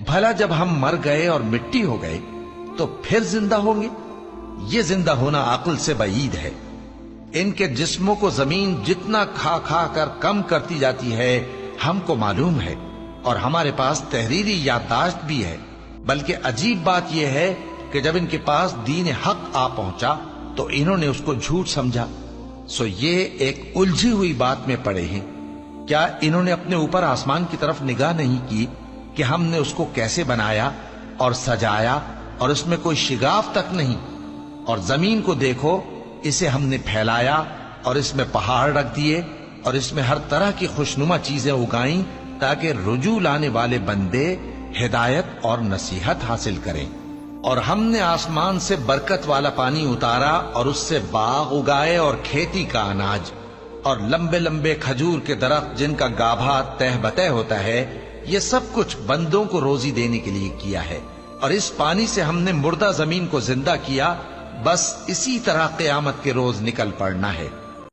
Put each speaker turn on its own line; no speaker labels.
بھلا جب ہم مر گئے اور مٹی ہو گئے تو پھر زندہ ہوں گے؟ یہ زندہ ہونا عقل سے بعید ہے۔ ان کے جسموں کو زمین جتنا کھا کھا کر کم کرتی جاتی ہے ہم کو معلوم ہے، اور ہمارے پاس تحریری یادداشت بھی ہے۔ بلکہ عجیب بات یہ ہے کہ جب ان کے پاس دین حق آ پہنچا تو انہوں نے اس کو جھوٹ سمجھا۔ سو یہ ایک الجھی ہوئی بات میں پڑے ہیں۔ کیا انہوں نے اپنے اوپر آسمان کی طرف نگاہ نہیں کی کہ ہم نے اس کو کیسے بنایا اور سجایا، اور اس میں کوئی شگاف تک نہیں؟ اور زمین کو دیکھو، اسے ہم نے پھیلایا اور اس میں پہاڑ رکھ دیے اور اس میں ہر طرح کی خوشنما چیزیں اگائیں تاکہ رجوع لانے والے بندے ہدایت اور نصیحت حاصل کریں۔ اور ہم نے آسمان سے برکت والا پانی اتارا اور اس سے باغ اگائے اور کھیتی کا اناج اور لمبے لمبے کھجور کے درخت جن کا گابھا تہ بتہ ہوتا ہے۔ یہ سب کچھ بندوں کو روزی دینے کے لیے کیا ہے۔ اور اس پانی سے ہم نے مردہ زمین کو زندہ کیا۔ بس اسی طرح قیامت کے روز نکل پڑنا ہے۔